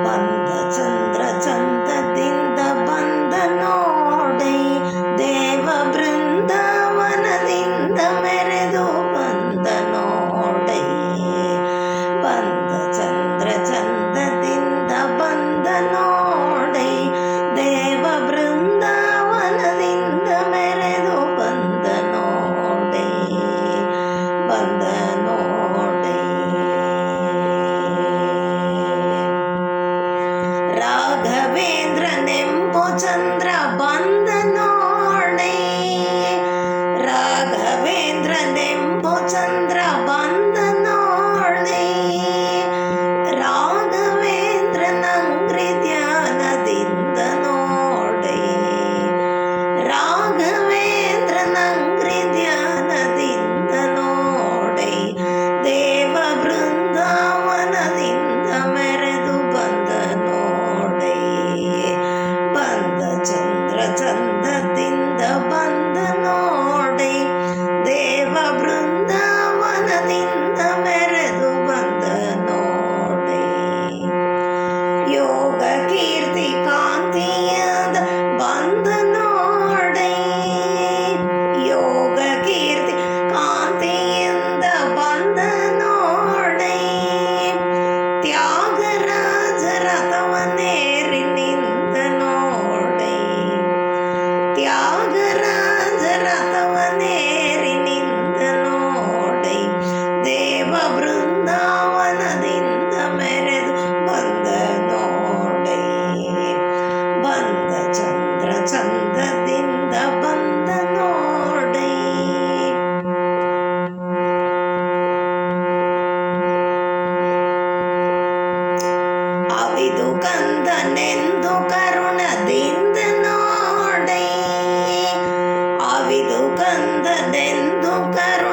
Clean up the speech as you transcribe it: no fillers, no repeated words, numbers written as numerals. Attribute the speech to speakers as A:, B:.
A: ಬಂದ ಚಂದ್ರ ಚಂದದಿಂದ ಬಂದ ನೋಡೆ, ದೇವ ಬೃಂದಾವನದಿಂದ ಮೆರೆದು ಬಂದ ನೋಡೆ. ಬಂದ ಚಂದ್ರ ಚಂದದಿಂದ ಬಂದ ನೋಡೆ, ದೇವ ಬೃಂದಾವನದಿಂದ ಮೆರೆದು ಬಂದ ನೋಡೆ. ಬಂದ ನೋಡೆ. ರಾಘವೇಂದ್ರನೆಂಬೋ ಚಂದ್ರ ಬಂದ ನೋಡೆ, ರಾಘವೇಂದ್ರನೆಂಬೋ ಚಂದ್ರ ಬಂದ ನೋಡೆ. ರಾಘವೇಂದ್ರನಂಗ್ರಿ ಧ್ಯಾನದಿಂದ ನೋಡೆ, ರಾಘವೇಂದ್ರನಂಗ್ರಿ ಧ್ಯಾನದಿಂದ ನೋಡೆ. ದೇವ ಬೃಂದಾವನದಿಂದ ಮೆರೆದು ಬಂದ ನೋಡೆ. ಬಂದ ಚಂದ್ರ ಚಂದದಿಂದ ಬಂದ ನೋಡೆ, ದೇವ ಬೃಂದಾವನದಿಂದ ಮೆರೆದು ಬಂದ ನೋಡೆ. ಯೋಗ ಕೀರ್ತಿ ಕಾಂತಿಯಾದ ಬಂದ ನೋಡೆ, ಯೋಗ ಕೀರ್ತಿ ಕಾಂತಿಯಿಂದ ಬಂದ ನೋಡೆ. ತ್ಯಾಗರಾಜ ರಥವನ್ನೇರಿ ನಿಂತ ನೋಡೆ, ತ್ಯಾಗರಾಜ ರಥವನ್ನೇರಿ ನಿಂತ ನೋಡೆ. ದೇವ ಬೃಂದಾವನದಿಂದ ಮೆರೆದು ಬಂದ ನೋಡೆ. ಬಂದ ಚಂದ್ರ ಚಂದದಿಂದ ಬಂದ ನೋಡೆ. ಅವಿದು ಕಂದನೆಂದು ಕರುಣದಿಂದ ನೋಡೆ, ಅವಿದು ಕಂದನೆಂದು ಕರುಣ